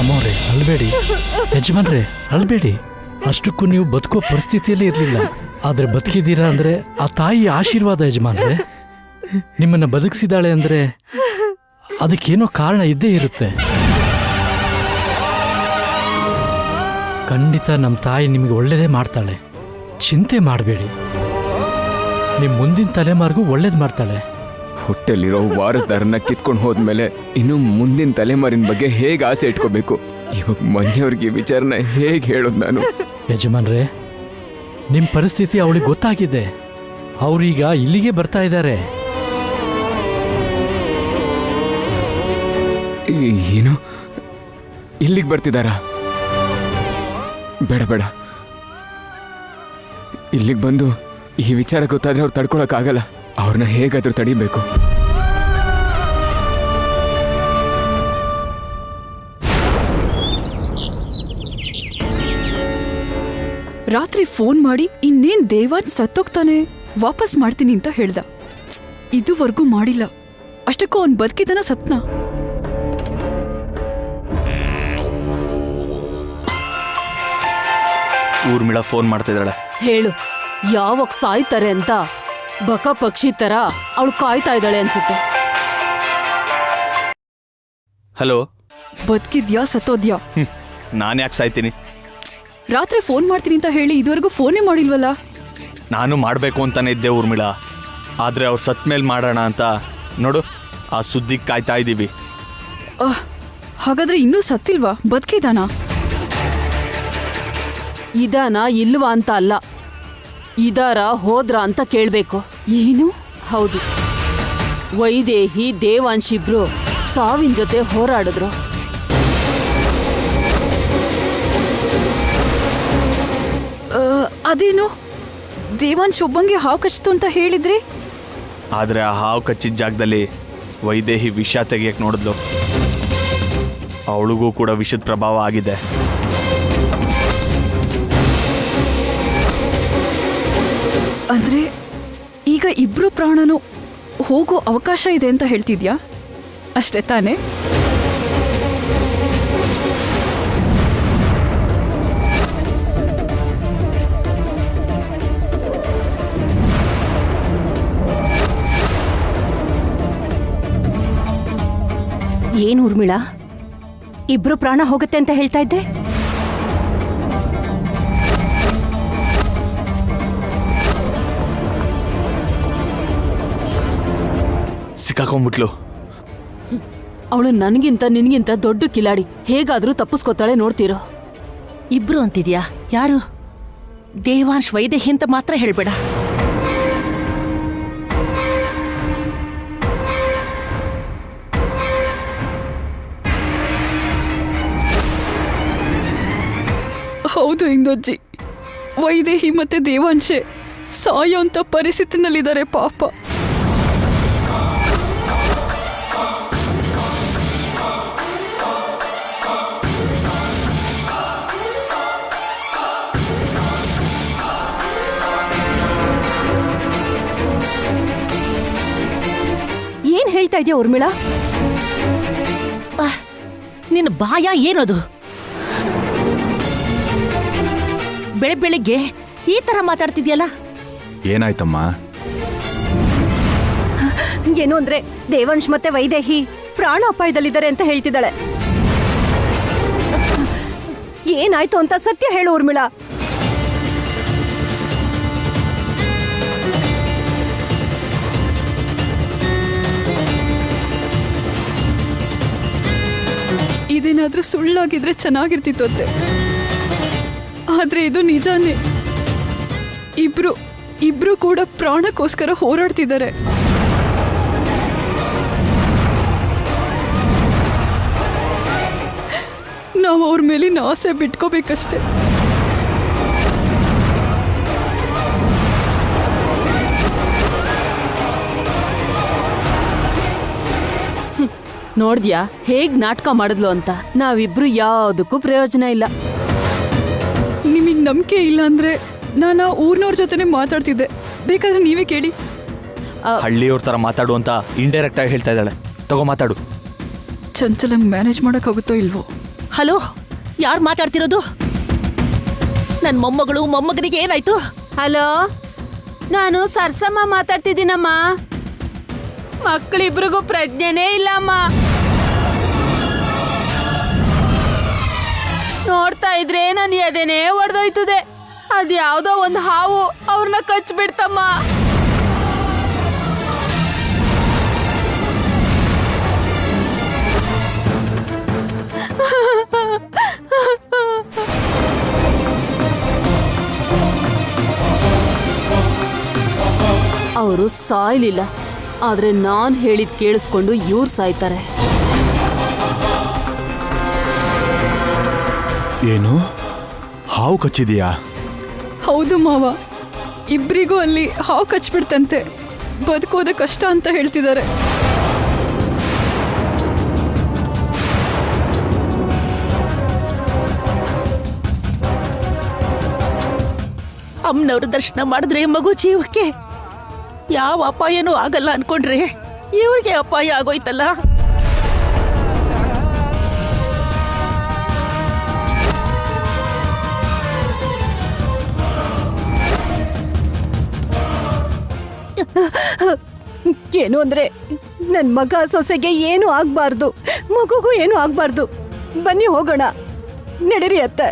ಅಮ್ಮವ್ರೆ ಅಳ್ಬೇಡಿ, ಯಜಮಾನ್ರೆ ಅಳ್ಬೇಡಿ. ಅಷ್ಟಕ್ಕೂ ನೀವು ಬದುಕೋ ಪರಿಸ್ಥಿತಿಯಲ್ಲೇ ಇರಲಿಲ್ಲ, ಆದ್ರೆ ಬದುಕಿದ್ದೀರಾ ಅಂದ್ರೆ ಆ ತಾಯಿ ಆಶೀರ್ವಾದ ಯಜಮಾನ್ರೆ. ನಿಮ್ಮನ್ನ ಬದುಕಿಸಿದಾಳೆ ಅಂದ್ರೆ ಅದಕ್ಕೇನೋ ಕಾರಣ ಇದ್ದೇ ಇರುತ್ತೆ. ಖಂಡಿತ ನಮ್ಮ ತಾಯಿ ನಿಮಗೆ ಒಳ್ಳೇದೇ ಮಾಡ್ತಾಳೆ, ಚಿಂತೆ ಮಾಡಬೇಡಿ. ನಿಮ್ಮ ಮುಂದಿನ ತಲೆಮಾರಿಗೂ ಒಳ್ಳೇದು ಮಾಡ್ತಾಳೆ. ಹೊಟ್ಟೆಲಿರೋ ವಾರಸ್ದಾರನ್ನ ಕಿತ್ಕೊಂಡು ಹೋದ್ಮೇಲೆ ಇನ್ನು ಮುಂದಿನ ತಲೆಮಾರಿನ ಬಗ್ಗೆ ಹೇಗೆ ಆಸೆ ಇಟ್ಕೋಬೇಕು? ಇವಾಗ ಮನೆಯವ್ರಿಗೆ ವಿಚಾರನ ಹೇಗೆ ಹೇಳೋದು ನಾನು? ಯಜಮಾನ್ರೆ, ನಿಮ್ಮ ಪರಿಸ್ಥಿತಿ ಅವಳಿಗೆ ಗೊತ್ತಾಗಿದೆ. ಅವ್ರೀಗ ಇಲ್ಲಿಗೆ ಬರ್ತಾ ಇದ್ದಾರೆ. ಏನು ಇಲ್ಲಿಗೆ ಬರ್ತಿದಾರಾ? ಬೇಡ ಬೇಡ, ಇಲ್ಲಿಗೆ ಬಂದು ಈ ವಿಚಾರ ಗೊತ್ತಾದ್ರೆ ಅವ್ರು ತಡ್ಕೊಳಕ್ಕಾಗಲ್ಲ. ಅವ್ರನ್ನ ಹೇಗಾದ್ರೂ ತಡಿಬೇಕು. ರಾತ್ರಿ ಫೋನ್ ಮಾಡಿ ಇನ್ನೇನ್ ದೇವಾನ್ ಸತ್ತೋಗ್ತಾನೆ, ವಾಪಸ್ ಮಾಡ್ತೀನಿ ಅಂತ ಹೇಳ್ದ. ಇದುವರೆಗೂ ಮಾಡಿಲ್ಲ. ಅಷ್ಟಕ್ಕೂ ಅವ್ನ್ ಬದುಕಿದನ ಸತ್ನ? ಊರ್ಮಿಳ ಫೋನ್ ಮಾಡ್ತಿದ್ದಾಳೆ. ಹೇಳು, ಯಾವಾಗ ಸಾಯ್ತಾರೆ ಅಂತ ಬಕ ಪಕ್ಷಿ ತರ ಅವಳು ಕಾಯ್ತಾ ಇದ್ದಾಳೆ ಅನ್ಸುತ್ತೆ. ಹಲೋ, ಬದುಕಿದ್ಯಾ ಸತ್ತೋದ್ಯಾ? ನಾನು ಯಾಕೆ ಸಾಯ್ತೀನಿ? ರಾತ್ರಿ ಫೋನ್ ಮಾಡ್ತೀನಿ ಅಂತ ಹೇಳಿ ಇದುವರೆಗೂ ಫೋನೇ ಮಾಡಿಲ್ವಲ್ಲ? ನಾನು ಮಾಡಬೇಕು ಅಂತಾನೆ ಇದ್ದೆ ಊರ್ಮಿಳ, ಆದರೆ ಅವ್ರು ಸತ್ ಮೇಲೆ ಮಾಡೋಣ ಅಂತ ನೋಡು ಆ ಸುದ್ದಿಗೆ ಕಾಯ್ತಾ ಇದ್ದೀವಿ. ಹಾಗಾದ್ರೆ ಇನ್ನೂ ಸತ್ತಿಲ್ವಾ? ಬದುಕಿದಾನ? ಇದಾನ ಇಲ್ವಾ ಅಂತ ಅಲ್ಲ, ಇದಾರ ಹೋದ್ರ ಅಂತ ಕೇಳ್ಬೇಕು. ಏನು? ಹೌದು, ವೈದೇಹಿ ದೇವಾಂಶಿಬ್ರು ಸಾವಿನ ಜೊತೆ ಹೋರಾಡಿದ್ರು. ಅದೇನು ದೇವಾಂಶ್ ಒಬ್ಬಂಗೆ ಹಾವು ಕಚ್ಚಿತು ಅಂತ ಹೇಳಿದ್ರಿ? ಆದರೆ ಆ ಹಾವು ಕಚ್ಚಿದ ಜಾಗದಲ್ಲಿ ವೈದೇಹಿ ವಿಷ ತೆಗಿಯಕ್ಕೆ ನೋಡಿದ್ಲು. ಅವಳಿಗೂ ಕೂಡ ವಿಷದ ಪ್ರಭಾವ ಆಗಿದೆ. ಅಂದ್ರೆ ಈಗ ಇಬ್ರು ಪ್ರಾಣನೂ ಹೋಗೋ ಅವಕಾಶ ಇದೆ ಅಂತ ಹೇಳ್ತಿದ್ಯಾ? ಅಷ್ಟೇ ತಾನೇ? ಏನು ಊರ್ಮಿಳ, ಇಬ್ರು ಪ್ರಾಣ ಹೋಗುತ್ತೆ ಅಂತ ಹೇಳ್ತಾ ಇದ್ದೆ? ಸಿಕ್ಕಾಕೊಂಡ್ಬಿಟ್ಲು. ಅವಳು ನನಗಿಂತ ನಿನಗಿಂತ ದೊಡ್ಡ ಕಿಲಾಡಿ, ಹೇಗಾದ್ರೂ ತಪ್ಪಿಸ್ಕೊತಾಳೆ ನೋಡ್ತೀರೋ. ಇಬ್ರು ಅಂತಿದ್ಯಾ? ಯಾರು? ದೇವಾಂಶ್ ವೈದೇಹಿ ಅಂತ ಮಾತ್ರ ಹೇಳ್ಬೇಡ. ಹೌದು ಇಂದೊಜ್ಜಿ, ವೈದೇಹಿ ಮತ್ತೆ ದೇವಾಂಶೆ ಸಾಯೋಂತ ಪರಿಸ್ಥಿತಿನಲ್ಲಿದ್ದಾರೆ ಪಾಪ. ಏನ್ ಹೇಳ್ತಾ ಇದೆಯಾ ಊರ್ಮಿಳ? ನಿನ್ನ ಬಾಯ ಏನದು? ಬೆಳಿಗ್ಗೆ ಈ ತರ ಮಾತಾಡ್ತಿದ್ಯಲ್ಲ? ಏನಾಯ್ತಮ್ಮ? ಏನು ಅಂದ್ರೆ ದೇವಾಂಶ್ ಮತ್ತೆ ವೈದೇಹಿ ಪ್ರಾಣ ಅಪಾಯದಲ್ಲಿದ್ದಾರೆ ಅಂತ ಹೇಳ್ತಿದ್ದಾಳೆ. ಏನಾಯ್ತು ಅಂತ ಸತ್ಯ ಹೇಳು ಊರ್ಮಿಳ. ಇದೇನಾದ್ರೂ ಸುಳ್ಳಾಗಿದ್ರೆ ಚೆನ್ನಾಗಿರ್ತಿತ್ತಂತೆ, ಆದ್ರೆ ಇದು ನಿಜಾನೇ. ಇಬ್ರು ಕೂಡ ಪ್ರಾಣಕ್ಕೋಸ್ಕರ ಹೋರಾಡ್ತಿದ್ದಾರೆ. ನಾವು ಅವ್ರ ಮೇಲಿನ ಆಸೆ ಬಿಟ್ಕೋಬೇಕಷ್ಟೆ. ನೋಡ್ದ್ಯಾ ಹೇಗ್ ನಾಟಕ ಮಾಡಿದ್ಲು ಅಂತ? ನಾವಿಬ್ರು ಯಾವುದಕ್ಕೂ ಪ್ರಯೋಜನ ಇಲ್ಲ. ನಿಮಗ್ ನಂಬಿಕೆ ಇಲ್ಲ ಅಂದ್ರೆ ನಾನು ಊರ್ನವ್ರ ಜೊತೆನೆ ಮಾತಾಡ್ತಿದ್ದೆ, ಬೇಕಾದ್ರೆ ನೀವೇ ಕೇಳಿ. ಹಳ್ಳಿಯವ್ರ ತರ ಮಾತಾಡು ಅಂತ ಇಂಡೈರೆಕ್ಟ್ ಆಗಿ ಹೇಳ್ತಾ ಇದ್ದಾಳೆ. ತಗೋ ಮಾತಾಡು. ಚಂಚಲ ಮ್ಯಾನೇಜ್ ಮಾಡೋಕ್ಕಾಗುತ್ತೋ ಇಲ್ವೋ? ಹಲೋ, ಯಾರು ಮಾತಾಡ್ತಿರೋದು? ನನ್ನ ಮೊಮ್ಮಗಳು ಮೊಮ್ಮಗನಿಗೆ ಏನಾಯ್ತು? ಹಲೋ, ನಾನು ಸರ್ಸಮ್ಮ ಮಾತಾಡ್ತಿದ್ದೀನಮ್ಮ. ಮಕ್ಕಳಿಬ್ರಿಗೂ ಪ್ರಜ್ಞೆನೇ ಇಲ್ಲಮ್ಮ. ನೋಡ್ತಾ ಇದ್ರೆ ನನ್ನ ಎದೆನೇ ಒಡೆದೋಯ್ತದೆ. ಅದ್ಯಾವುದೋ ಒಂದು ಹಾವು ಅವ್ರನ್ನ ಕಚ್ಬಿಡ್ತಮ್ಮ. ಅವರು ಸಾಯ್ಲಿಲ್ಲ, ಆದ್ರೆ ನಾನ್ ಹೇಳಿದ್ ಕೇಳಿಸ್ಕೊಂಡು ಇವ್ರು ಸಾಯ್ತಾರೆ. ಏನು, ಹಾವು ಕಚ್ಚಿದೀಯಾ? ಹೌದು ಮಾವ, ಇಬ್ರಿಗೂ ಅಲ್ಲಿ ಹಾವು ಕಚ್ಬಿಡ್ತಂತೆ. ಬದುಕೋದ ಕಷ್ಟ ಅಂತ ಹೇಳ್ತಿದ್ದಾರೆ. ಅಮ್ಮನವ್ರ ದರ್ಶನ ಮಾಡಿದ್ರೆ ಮಗು ಜೀವಕ್ಕೆ ಯಾವ ಅಪಾಯನೂ ಆಗಲ್ಲ ಅನ್ಕೊಂಡ್ರೆ ಇವ್ರಿಗೆ ಅಪಾಯ ಆಗೋಯ್ತಲ್ಲ. ಏನು ಅಂದ್ರೆ ನನ್ ಮಗ ಸೊಸೆಗೆ ಏನು ಆಗ್ಬಾರ್ದು, ಮಗುಗೂ ಏನು ಆಗ್ಬಾರ್ದು. ಬನ್ನಿ ಹೋಗೋಣ, ನಡೀರಿ ಅತ್ತೆ.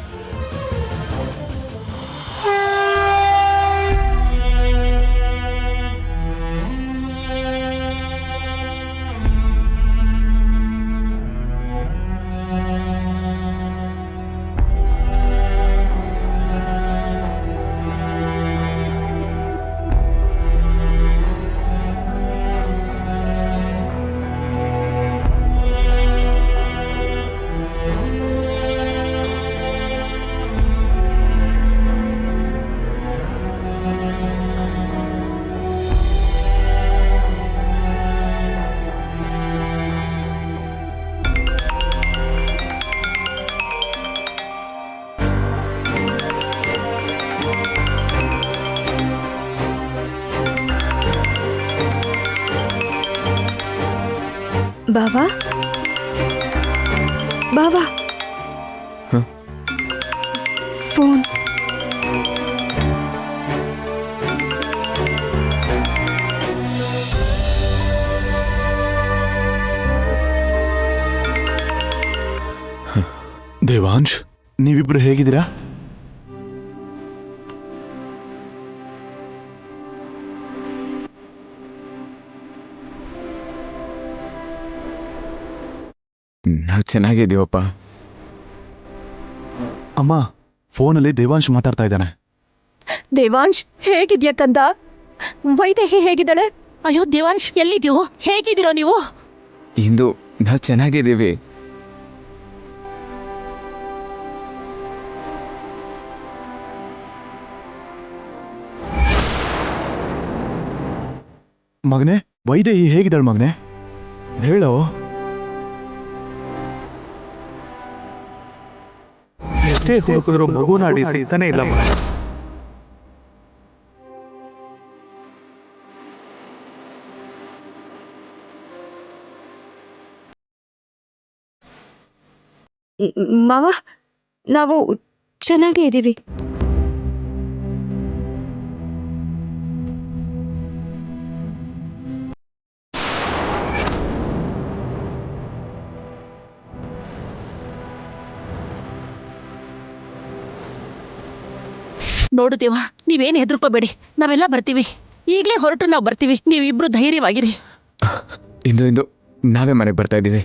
ಬಾವಾ, ಬಾವಾ, ಫೋನ್. ದೇವಾಂಶ್, ನೀವಿಬ್ರು ಹೇಗಿದ್ದೀರಾ? ನಾವು ಚೆನ್ನಾಗಿದ್ದೀವಪ್ಪ. ಅಮ್ಮ, ಫೋನಲ್ಲಿ ದೇವಾಂಶ್ ಮಾತಾಡ್ತಾ ಇದ್ದಾನೆ. ದೇವಾಂಶ್, ಹೇಗಿದ್ಯಾ ಕಂದ? ವೈದೇಹಿ ಹೇಗಿದ್ದಾಳೆ? ಅಯ್ಯೋ ದೇವಾಂಶ್, ಎಲ್ಲಿದ್ಯೋ? ಹೇಗಿದ್ದೀರೋ ನೀವು? ಇಂದು ನಾವು ಚೆನ್ನಾಗಿದ್ದೀವಿ. ಮಗನೇ, ವೈದೇಹಿ ಹೇಗಿದ್ದಾಳೆ ಮಗನೇ? ಹೇಳೋ. ಎಷ್ಟೇ ಹುಡುಕಿದ್ರು ಮಗುನಾಡಿ ಸಿಗ್ತಾನೆ ಇಲ್ಲ ಮಗ. ಮಾವ, ನಾವು ಚೆನ್ನಾಗೇ ಇದ್ದೀವಿ. ನೋಡು ದೇವ, ನೀವೇನು ಹೆದರ್ಕೋಬೇಡಿ, ನಾವೆಲ್ಲ ಬರ್ತೀವಿ. ಈಗಲೇ ಹೊರಟು ನಾವು ಬರ್ತೀವಿ. ನೀವಿಬ್ರು ಧೈರ್ಯವಾಗಿರಿ. ಇಂದು ನಾವೇ ಮನೆಗೆ ಬರ್ತಾ ಇದ್ದೀವಿ.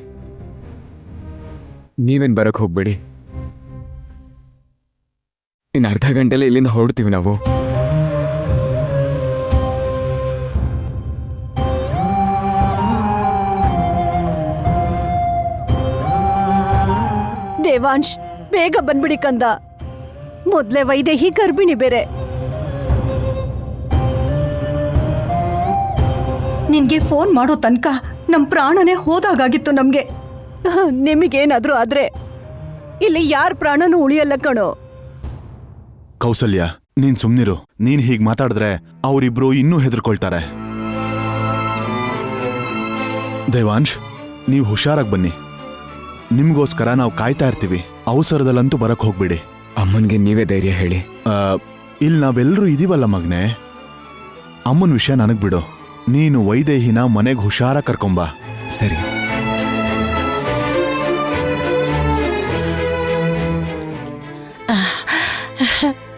ನೀವೇನು ಬರಕ್ಕೆ ಹೋಗ್ಬೇಡಿ. ಇನ್ನು ಅರ್ಧ ಗಂಟೆಲೆ ಇಲ್ಲಿಂದ ಹೊರಡ್ತೀವಿ ನಾವು. ದೇವಾಂಶ್, ಬೇಗ ಬಂದ್ಬಿಡಿ ಕಂದ. ಮೊದ್ಲೇ ವೈದೇಹಿ ಗರ್ಭಿಣಿ ಬೇರೆ. ನಿನ್ಗೆ ಫೋನ್ ಮಾಡೋ ತನಕ ನಮ್ ಪ್ರಾಣನೇ ಹೋದಾಗಿತ್ತು ನಮ್ಗೆ. ನಿಮಗೇನಾದ್ರೂ ಆದ್ರೆ ಇಲ್ಲಿ ಯಾರ ಪ್ರಾಣನೂ ಉಳಿಯಲ್ಲ ಕಣೋ. ಕೌಸಲ್ಯ, ನೀನ್ ಸುಮ್ನಿರು. ನೀನ್ ಹೀಗ್ ಮಾತಾಡಿದ್ರೆ ಅವರಿಬ್ರು ಇನ್ನೂ ಹೆದರ್ಕೊಳ್ತಾರೆ. ದೇವಾಂಶ್, ನೀವು ಹುಷಾರಾಗಿ ಬನ್ನಿ. ನಿಮ್ಗೋಸ್ಕರ ನಾವು ಕಾಯ್ತಾ ಇರ್ತೀವಿ. ಅವಸರದಲ್ಲಂತೂ ಬರಕ್ ಹೋಗ್ಬಿಡಿ. ಅಮ್ಮನ್ಗೆ ನೀವೇ ಧೈರ್ಯ ಹೇಳಿ. ಇಲ್ಲಿ ನಾವೆಲ್ಲರೂ ಇದೀವಲ್ಲ ಮಗ್ನೆ. ಅಮ್ಮನ ವಿಷಯ ನನಗ್ ಬಿಡು. ನೀನು ವೈದೇಹಿನ ಮನೆಗೆ ಹುಷಾರ ಕರ್ಕೊಂಬಾ. ಸರಿ.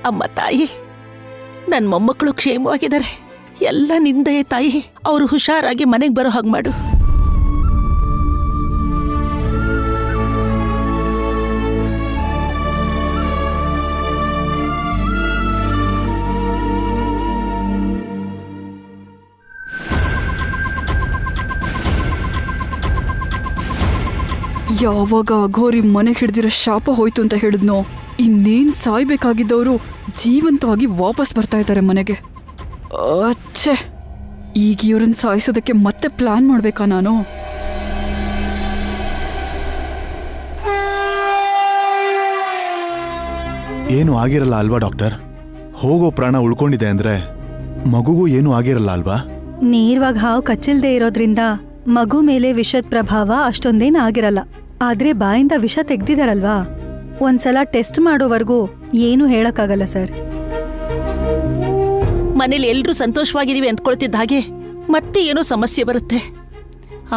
ಅಮ್ಮ ತಾಯಿ, ನನ್ನ ಮೊಮ್ಮಕ್ಕಳು ಕ್ಷೇಮವಾಗಿದ್ದಾರೆ. ಎಲ್ಲ ನಿಂದೆಯೇ ತಾಯಿ. ಅವರು ಹುಷಾರಾಗಿ ಮನೆಗೆ ಬರೋ ಹಾಗೆ ಮಾಡು. ಯಾವಾಗ ಅಘೋರಿ ಮನೆಗೆ ಹಿಡ್ದಿರೋ ಶಾಪ ಹೋಯ್ತು ಅಂತ ಹೇಳಿದ್ನೋ, ಇನ್ನೇನ್ ಸಾಯ್ಬೇಕಾಗಿದ್ದವರು ಜೀವಂತವಾಗಿ ವಾಪಸ್ ಬರ್ತಾ ಇದ್ದಾರೆ ಮನೆಗೆ. ಅಚ್ಚೆ, ಈಗ ಇವ್ರನ್ನ ಸಾಯಿಸೋದಕ್ಕೆ ಮತ್ತೆ ಪ್ಲಾನ್ ಮಾಡ್ಬೇಕಾ ನಾನು? ಏನು ಆಗಿರಲ್ಲ ಅಲ್ವಾ ಡಾಕ್ಟರ್? ಹೋಗೋ ಪ್ರಾಣ ಉಳ್ಕೊಂಡಿದೆ ಅಂದ್ರೆ ಮಗುಗೂ ಏನೂ ಆಗಿರಲ್ಲ ಅಲ್ವಾ? ನೇರವಾಗಿ ಹಾವು ಕಚ್ಚಿಲ್ದೇ ಇರೋದ್ರಿಂದ ಮಗು ಮೇಲೆ ವಿಷದ ಪ್ರಭಾವ ಅಷ್ಟೊಂದೇನು ಆಗಿರಲ್ಲ. ಆದ್ರೆ ಬಾಯಿಂದ ವಿಷ ತೆಗ್ದಿದಾರಲ್ವಾ, ಒಂದ್ಸಲ ಟೆಸ್ಟ್ ಮಾಡೋವರೆಗೂ ಏನೂ ಹೇಳಕ್ಕಾಗಲ್ಲ ಸರ್. ಮನೇಲಿ ಎಲ್ಲರೂ ಸಂತೋಷವಾಗಿದ್ದೀವಿ ಅಂದ್ಕೊಳ್ತಿದ್ದ ಹಾಗೆ ಮತ್ತೆ ಏನೋ ಸಮಸ್ಯೆ ಬರುತ್ತೆ.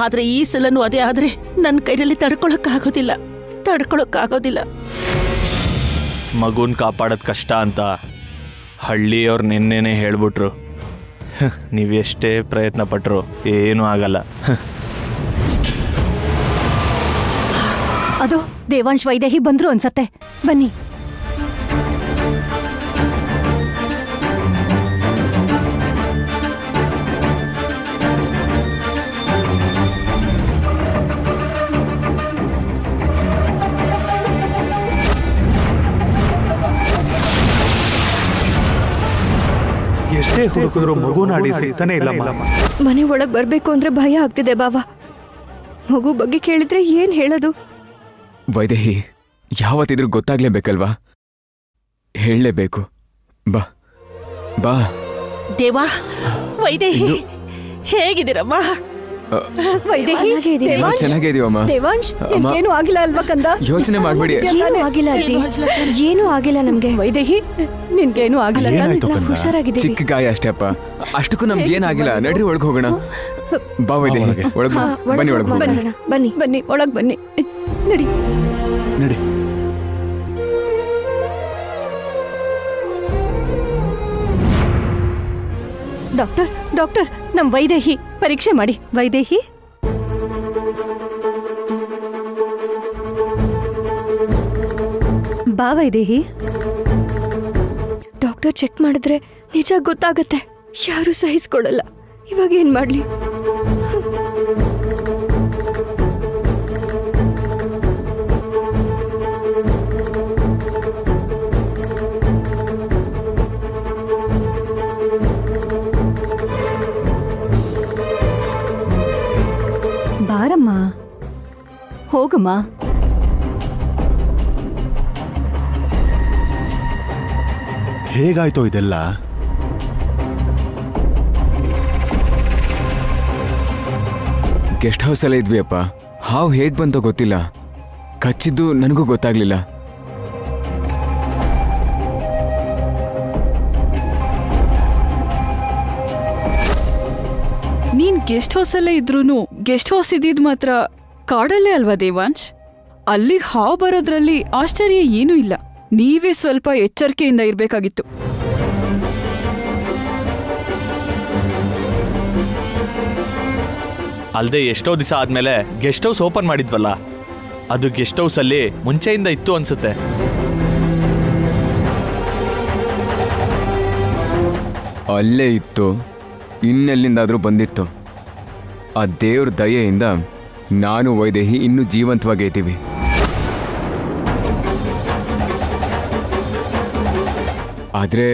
ಆದ್ರೆ ಈ ಸಲನೂ ಅದೇ ಆದ್ರೆ ನನ್ನ ಕೈಯಲ್ಲಿ ತಡ್ಕೊಳಕ್ಕಾಗೋದಿಲ್ಲ. ಮಗುನ್ ಕಾಪಾಡೋದು ಕಷ್ಟ ಅಂತ ಹಳ್ಳಿಯವ್ರು ನಿನ್ನೆನೆ ಹೇಳ್ಬಿಟ್ರು. ನೀವೆಷ್ಟೇ ಪ್ರಯತ್ನ ಪಟ್ಟರು ಏನೂ ಆಗಲ್ಲ. ಅದು ದೇವಾಂಶ್ ವೈದೇಹಿ ಬಂದ್ರು ಅನ್ಸತ್ತೆ. ಬನ್ನಿ. ಎಷ್ಟೇ ಹುಡುಕಿದ್ರು ಮಗು ನಾಡಿ ಸಿಗ್ತಾನೆ ಇಲ್ಲ. ಮನೆ ಒಳಗ್ ಬರ್ಬೇಕು ಅಂದ್ರೆ ಭಯ ಆಗ್ತಿದೆ ಬಾವ. ಮಗು ಬಗ್ಗೆ ಕೇಳಿದ್ರೆ ಏನ್ ಹೇಳೋದು? ವೈದೇಹಿ, ಯಾವತ್ತಿದ್ರೂ ಗೊತ್ತಾಗ್ಲೇಬೇಕಲ್ವಾ? ಹೇಳಲೇಬೇಕು. ಬಾ ಬಾ. ದೇವಾ, ವೈದೇಹಿ, ಹೇಗಿದ್ದೀರಮ್ಮ? ವೈದೇಹಿ, ದೇವಾಂಶ್, ಚೆನ್ನಾಗಿದೀವಮ್ಮ. ದೇವಾಂಶ್, ಅಮ್ಮ, ಏನೂ ಆಗಿಲ್ಲ ಅಲ್ವಾ ಕಂದ? ಯೋಚನೆ ಮಾಡ್ಬೇಡಿ. ಏನೂ ಆಗಿಲ್ಲ ಅಜ್ಜಿ, ಏನೂ ಆಗಿಲ್ಲ ನಮ್ಗೆ. ವೈದೇಹಿ, ನಿನ್ಗೇನು ಆಗಿಲ್ಲ. ಏನಾಯ್ತು ಕಂದ? ಹುಷಾರಾಗಿದ್ದೀವಿ. ಚಿಕ್ಕ ಗಾಯ ಅಷ್ಟೇ ಅಪ್ಪ, ಅಷ್ಟಕ್ಕೂ ನಮ್ಗೇನಾಗಿಲ್ಲ. ನಡ್ರಿ ಒಳಗೆ ಹೋಗೋಣ. ಬಾ ವೈದೇಹಿ, ಒಳಗೆ ಬನ್ನಿ. ಒಳಗೆ ಹೋಗೋಣ. ಬನ್ನಿ ಬನ್ನಿ, ಒಳಗ್ ಬನ್ನಿ. ನಡಿ ನಡಿ. ಡಾಕ್ಟರ್, ಡಾಕ್ಟರ್, ನಮ್ ವೈದೇಹಿ ಪರೀಕ್ಷೆ ಮಾಡಿ. ವೈದೇಹಿ, ಬಾ ವೈದೇಹಿ. ಡಾಕ್ಟರ್ ಚೆಕ್ ಮಾಡಿದ್ರೆ ನಿಜ ಗೊತ್ತಾಗತ್ತೆ. ಯಾರು ಸಹಿಸ್ಕೊಡಲ್ಲ. ಇವಾಗ ಏನ್ ಮಾಡ್ಲಿ? ಬಾರಮ್ಮ, ಹೋಗಮ್ಮ. ಹೇಗಾಯ್ತೋ ಇದೆಲ್ಲ? ಗೆಸ್ಟ್ ಹೌಸಲ್ಲೇ ಇದ್ವಿ ಅಪ್ಪ. ಹಾವು ಹೇಗ್ ಬಂತೋ ಗೊತ್ತಿಲ್ಲ. ಕಚ್ಚಿದ್ದು ನನಗೂ ಗೊತ್ತಾಗ್ಲಿಲ್ಲ. ನೀನ್ ಗೆಸ್ಟ್ ಹೌಸಲ್ಲೇ ಇದ್ರೂನು ಗೆಸ್ಟ್ ಹೌಸ್ ಇದ್ದಿದ್ ಮಾತ್ರ ಕಾಡಲ್ಲೇ ಅಲ್ವಾ ದೇವಾಂಶ್? ಅಲ್ಲಿ ಹಾವು ಬರೋದ್ರಲ್ಲಿ ಆಶ್ಚರ್ಯ ಏನೂ ಇಲ್ಲ. ನೀವೇ ಸ್ವಲ್ಪ ಎಚ್ಚರಿಕೆಯಿಂದ ಇರ್ಬೇಕಾಗಿತ್ತು. ಅಲ್ಲದೆ ಎಷ್ಟೋ ದಿವಸ ಆದ್ಮೇಲೆ ಗೆಸ್ಟ್ ಹೌಸ್ ಓಪನ್ ಮಾಡಿದ್ವಲ್ಲ, ಅದು ಗೆಸ್ಟ್ ಹೌಸಲ್ಲಿ ಮುಂಚೆಯಿಂದ ಇತ್ತು ಅನ್ಸುತ್ತೆ. ಅಲ್ಲೇ ಇತ್ತು, ಇನ್ನೆಲ್ಲಿಂದಾದ್ರೂ ಬಂದಿತ್ತು. ಆ ದೇವ್ರ ದಯೆಯಿಂದ ನಾನು ವೈದೇಹಿ ಇನ್ನೂ ಜೀವಂತವಾಗೇ ಇದ್ದೀವಿ. ಆದ್ರೆ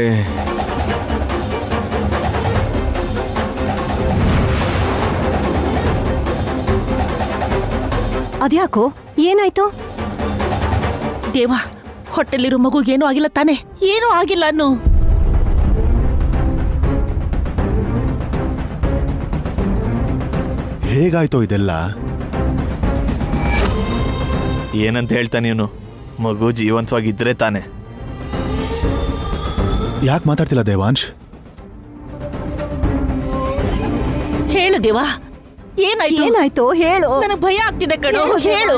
ಅದ್ಯಾಕೋ, ಏನಾಯ್ತು? ದೇವಾ, ಹೊಟ್ಟೆಲಿರೋ ಮಗುಗೇನೂ ಆಗಿಲ್ಲ ತಾನೆ? ಏನೂ ಆಗಿಲ್ಲ ಅನ್ನು. ಹೇಗಾಯ್ತೋ ಇದೆಲ್ಲ? ಏನಂತ ಹೇಳ್ತಾನೆ ಇವನು? ಮಗು ಜೀವಂತವಾಗಿದ್ರೆ ತಾನೆ. ಯಾಕೆ ಮಾತಾಡ್ತಿಲ್ಲ ದೇವಾಂಶ್? ಹೇಳು ದೇವಾ, ಏನಾಯ್ತು? ಏನಾಯ್ತು ಹೇಳು. ನನಗೆ ಭಯ ಆಗ್ತಿದೆ ಕಣೋ. ಹೇಳು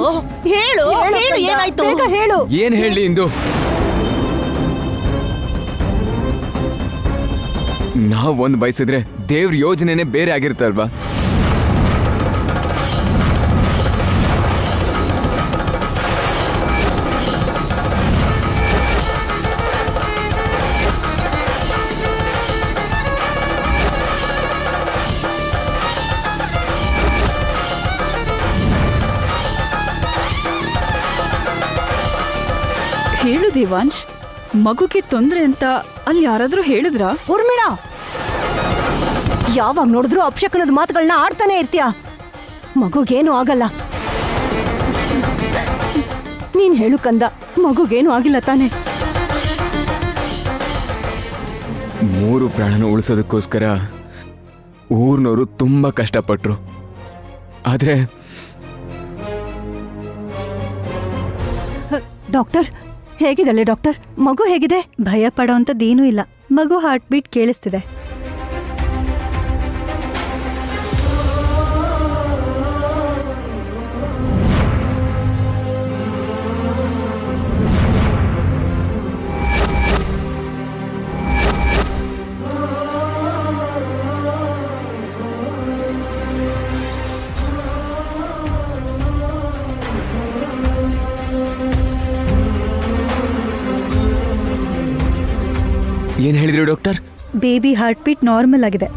ಹೇಳು ಹೇಳು, ಏನಾಯ್ತು? ಬೇಗ ಹೇಳು. ಏನ್ ಹೇಳಿ ಇಂದು? ನಾವ್ ಒಂದ್ ಬಯಸಿದ್ರೆ ದೇವ್ರ ಯೋಜನೆನೇ ಬೇರೆ ಆಗಿರ್ತಲ್ವಾ? ಹೇಳು ದೇವಾಂಶ್, ಮಗುಗೆ ತೊಂದ್ರೆ ಅಂತ ಅಲ್ಲಿ ಯಾರಾದ್ರೂ ಹೇಳಿದ್ರಾ? ಊರ್ಮಿಳಾ, ಯಾವಾಗ ನೋಡಿದ್ರು ಅಪಶಕನದ ಮಾತುಗಳನ್ನ ಆಡ್ತಾನೆ ಇರ್ತೀಯ. ಮಗುಗೇನು ಆಗಲ್ಲ. ನೀನ್ ಹೇಳು ಕಂದ, ಮಗುಗೇನು ಆಗಿಲ್ಲ ತಾನೆ? 3 ಪ್ರಾಣನ ಉಳಿಸೋದಕ್ಕೋಸ್ಕರ ಊರ್ನವರು ತುಂಬಾ ಕಷ್ಟಪಟ್ರು. ಆದ್ರೆ ಡಾಕ್ಟರ್ ಹೇಗಿದಳೆ? ಡಾಕ್ಟರ್, ಮಗು ಹೇಗಿದೆ? ಭಯ ಪಡೋಂಥದ್ದೇನೂ ಇಲ್ಲ. ಮಗು ಹಾರ್ಟ್ ಬೀಟ್ ಕೇಳಿಸ್ತಿದೆ. ಏನ್ ಹೇಳಿದ್ರು doctor? Baby heart beat normal ಆಗಿದೆ.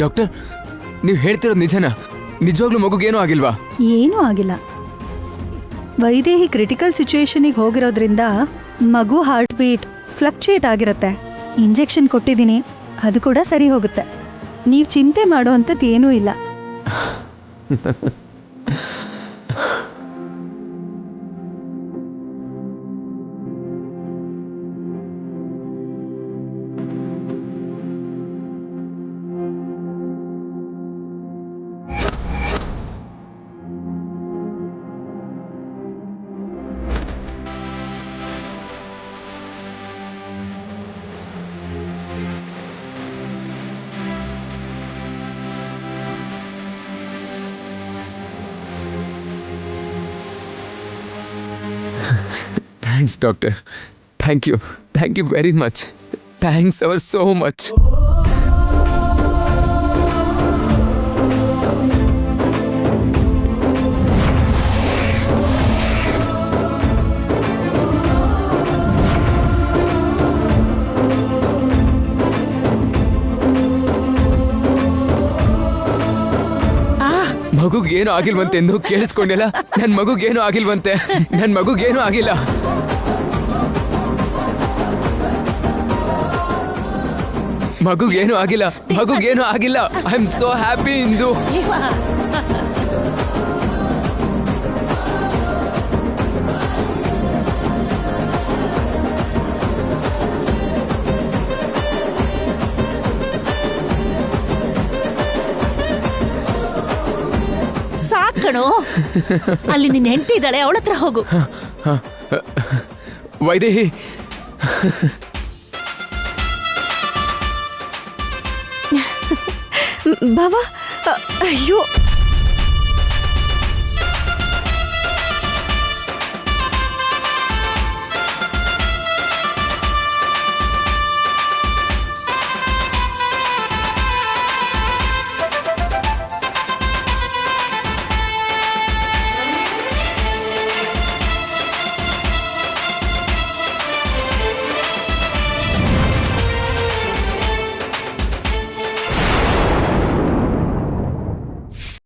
ಡಾಕ್ಟರ್, ನೀವು ಹೇಳ್ತಿರೋದು ನಿಜನಾ? ನಿಜವಾಗ್ಲೂ ಮಗುಗೇನೂ ಆಗಿಲ್ವಾ? ಏನೂ ಆಗಿಲ್ಲ. ವೈದೇಹಿ ಕ್ರಿಟಿಕಲ್ ಸಿಚುವೇಶನಿಗೆ ಹೋಗಿರೋದ್ರಿಂದ ಮಗು ಹಾರ್ಟ್ ಬೀಟ್ ಫ್ಲಕ್ಚುಯೇಟ್ ಆಗಿರುತ್ತೆ. ಇಂಜೆಕ್ಷನ್ ಕೊಟ್ಟಿದ್ದೀನಿ, ಅದು ಕೂಡ ಸರಿ ಹೋಗುತ್ತೆ. ನೀವು ಚಿಂತೆ ಮಾಡೋ ಅಂಥದ್ದು ಏನೂ ಇಲ್ಲ. Thanks, doctor. Thank you. Thank you very much. Thanks ever so much. ಮಗುಗೇನು ಆಗಿಲ್ವಂತೆ ಎಂದು ಕೇಳಿಸ್ಕೊಂಡಿಲ್ಲ. ನನ್ನ ಮಗುಗೇನು ಆಗಿಲ್ವಂತೆ. ನನ್ನ ಮಗುಗೇನು ಆಗಿಲ್ಲ. ಮಗುಗೇನು ಆಗಿಲ್ಲ. ಮಗುಗೇನು ಆಗಿಲ್ಲ. ಐ ಆಮ್ ಸೋ ಹ್ಯಾಪಿ ಇಂದು. ಸಾಕಣೋ, ಅಲ್ಲಿ ನಿನ್ನ ಹೆಂಡತಿ ಇದ್ದಾಳೆ, ಅವಳ ಹತ್ರ ಹೋಗು. ವೈದೇಹಿ, ಬಾವಾ, ಅಯ್ಯೋ